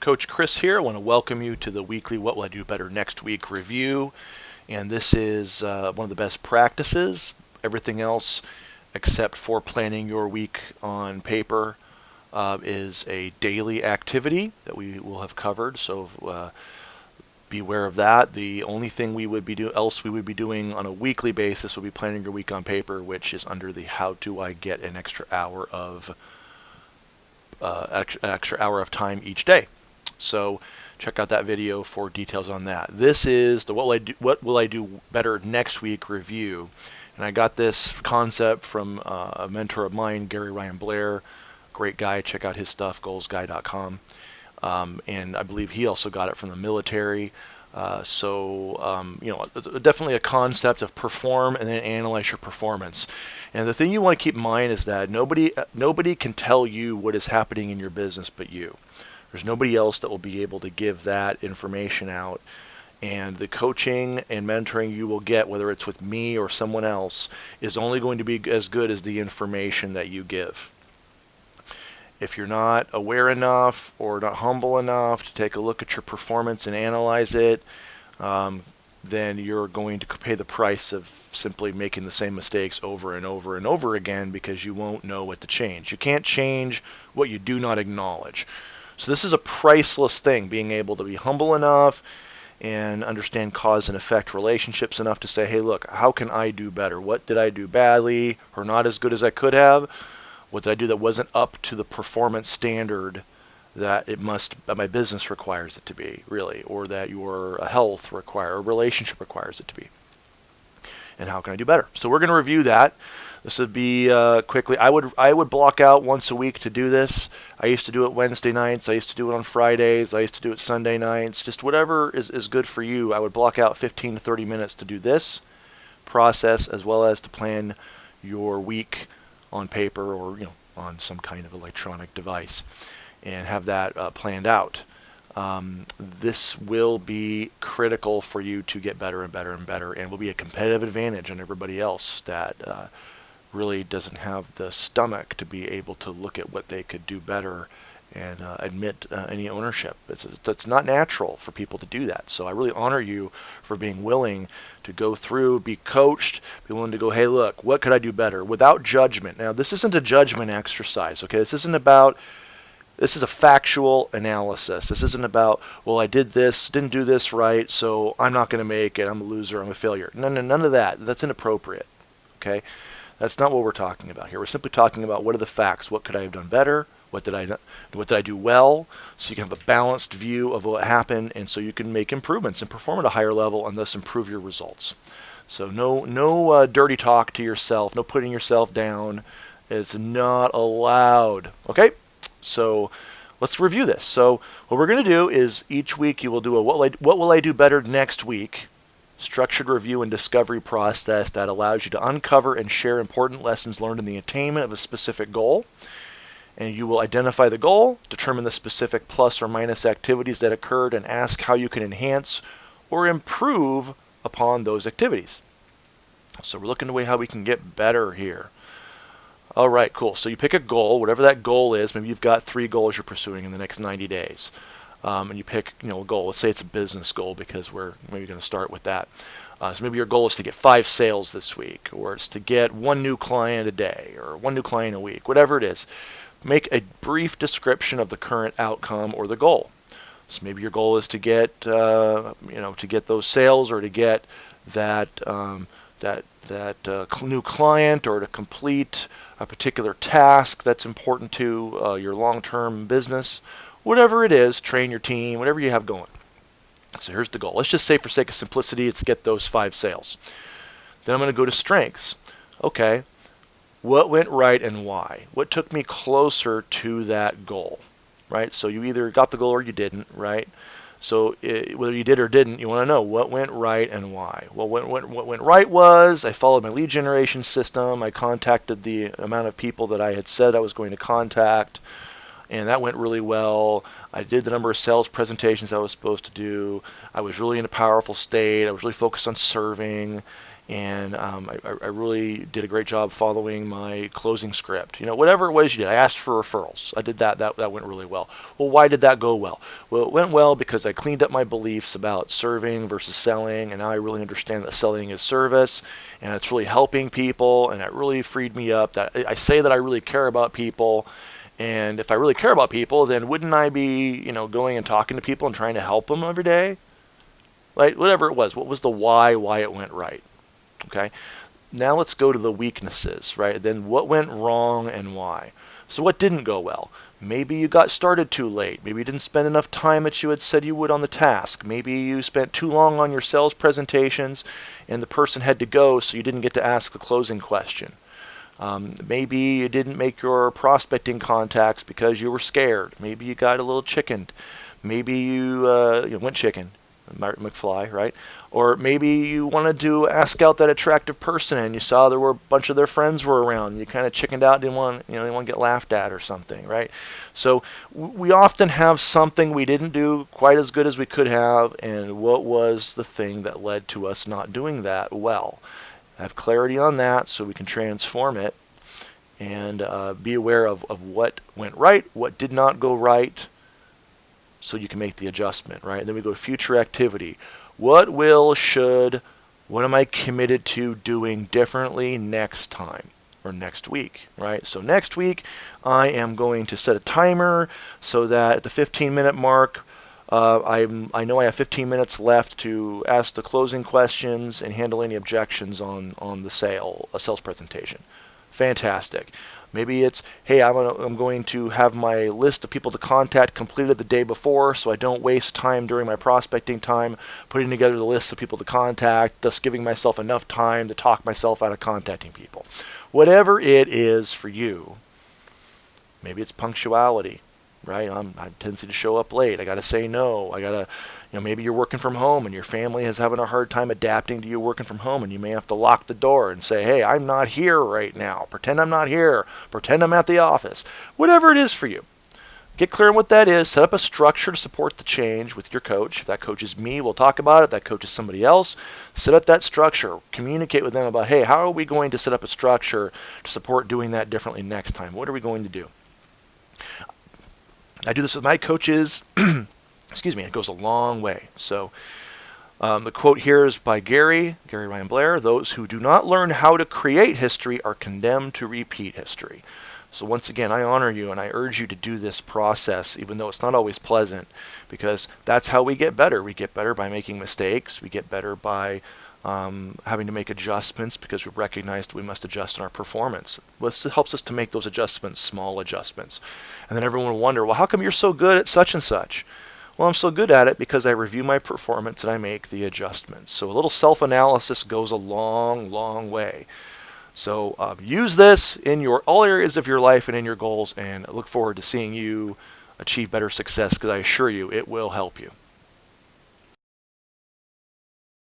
Coach Chris here. I want to welcome you to the weekly What Will I Do Better Next Week review. And this is one of the best practices. Everything else except for planning your week on paper is a daily activity that we will have covered. So be aware of that. The only thing we would be doing on a weekly basis would be planning your week on paper, which is under the how do I get an extra hour of time each day. So check out that video for details on that. This is the what will I do better next week review. And I got this concept from a mentor of mine, Gary Ryan Blair. Great guy. Check out his stuff, goalsguy.com. And I believe he also got it from the military. Definitely a concept of perform and then analyze your performance. And the thing you want to keep in mind is that nobody can tell you what is happening in your business but you. There's nobody else that will be able to give that information out. And the coaching and mentoring you will get, whether it's with me or someone else, is only going to be as good as the information that you give. If you're not aware enough or not humble enough to take a look at your performance and analyze it, then you're going to pay the price of simply making the same mistakes over and over and over again because you won't know what to change. You can't change what you do not acknowledge. So this is a priceless thing, being able to be humble enough and understand cause and effect relationships enough to say, hey, look, how can I do better? What did I do badly or not as good as I could have? What did I do that wasn't up to the performance standard that my business requires it to be, really, or that your health or relationship requires it to be? And how can I do better? So we're going to review that. This would be quickly. I would block out once a week to do this. I used to do it Wednesday nights. I used to do it on Fridays. I used to do it Sunday nights. Just whatever is good for you. I would block out 15 to 30 minutes to do this process, as well as to plan your week on paper or on some kind of electronic device, and have that planned out. This will be critical for you to get better and better and better, and will be a competitive advantage on everybody else that really doesn't have the stomach to be able to look at what they could do better and admit any ownership. It's not natural for people to do that. So I really honor you for being willing to go through, be coached, be willing to go, hey, look, what could I do better without judgment? Now, this isn't a judgment exercise, okay? This is a factual analysis. This isn't about, well, I did this, didn't do this right, so I'm not going to make it, I'm a loser, I'm a failure. None of that. That's inappropriate, okay? That's not what we're talking about here. We're simply talking about what are the facts. What could I have done better? What did I do well? So you can have a balanced view of what happened, and so you can make improvements and perform at a higher level and thus improve your results. So no dirty talk to yourself, no putting yourself down. It's not allowed. Okay? So let's review this. So what we're going to do is each week you will do a what will I do better next week structured review and discovery process that allows you to uncover and share important lessons learned in the attainment of a specific goal. And you will identify the goal, determine the specific plus or minus activities that occurred, and ask how you can enhance or improve upon those activities. So we're looking at how we can get better here. All right, cool. So you pick a goal, whatever that goal is. Maybe you've got 3 goals you're pursuing in the next 90 days. And you pick a goal. Let's say it's a business goal because we're maybe going to start with that. So maybe your goal is to get 5 sales this week, or it's to get 1 new client a day, or 1 new client a week, whatever it is. Make a brief description of the current outcome or the goal. So maybe your goal is to get to get those sales, or to get that new client, or to complete a particular task that's important to your long-term business. Whatever it is, train your team, whatever you have going. So here's the goal. Let's just say, for sake of simplicity, it's get those 5 sales. Then I'm going to go to strengths. Okay, what went right and why? What took me closer to that goal, right? So you either got the goal or you didn't, right? So whether you did or didn't, you want to know what went right and why. Well, what went right was I followed my lead generation system. I contacted the amount of people that I had said I was going to contact, and that went really well. I did the number of sales presentations I was supposed to do. I was really in a powerful state. I was really focused on serving, and I really did a great job following my closing script. Whatever it was you did, I asked for referrals. I did that. That went really well. Well, why did that go well? Well, it went well because I cleaned up my beliefs about serving versus selling, and now I really understand that selling is service, and it's really helping people, and it really freed me up. That I say that I really care about people. And if I really care about people, then wouldn't I be, going and talking to people and trying to help them every day? Right? Whatever it was. What was the why it went right? Okay. Now let's go to the weaknesses, right? Then what went wrong and why? So what didn't go well? Maybe you got started too late. Maybe you didn't spend enough time that you had said you would on the task. Maybe you spent too long on your sales presentations and the person had to go, so you didn't get to ask the closing question. Maybe you didn't make your prospecting contacts because you were scared. Maybe you got a little chickened. Maybe you went chicken, McFly, right? Or maybe you wanted to ask out that attractive person and you saw there were a bunch of their friends were around. You kind of chickened out, didn't want to get laughed at or something, right? So we often have something we didn't do quite as good as we could have, and what was the thing that led to us not doing that well? Have clarity on that so we can transform it, and be aware of what went right, what did not go right, so you can make the adjustment, right? And then we go to future activity. What am I committed to doing differently next time or next week, right? So next week, I am going to set a timer so that at the 15-minute mark, I know I have 15 minutes left to ask the closing questions and handle any objections on the sales presentation. Fantastic. Maybe it's, hey, I'm going to have my list of people to contact completed the day before, so I don't waste time during my prospecting time putting together the list of people to contact, thus giving myself enough time to talk myself out of contacting people. Whatever it is for you, maybe it's punctuality. Right? I have a tendency to show up late. I got to say no. Maybe you're working from home and your family is having a hard time adapting to you working from home, and you may have to lock the door and say, hey, I'm not here right now. Pretend I'm not here. Pretend I'm at the office. Whatever it is for you. Get clear on what that is. Set up a structure to support the change with your coach. If that coach is me, we'll talk about it. If that coach is somebody else, set up that structure. Communicate with them about, hey, how are we going to set up a structure to support doing that differently next time? What are we going to do? I do this with my coaches. Excuse me. It goes a long way. So the quote here is by Gary Ryan Blair. Those who do not learn how to create history are condemned to repeat history. So once again, I honor you and I urge you to do this process, even though it's not always pleasant, because that's how we get better. We get better by making mistakes. We get better by having to make adjustments because we've recognized we must adjust in our performance. This helps us to make those adjustments, small adjustments. And then everyone will wonder, well, how come you're so good at such and such? Well, I'm so good at it because I review my performance and I make the adjustments. So a little self-analysis goes a long, long way. So use this in all areas of your life and in your goals, and I look forward to seeing you achieve better success, because I assure you it will help you.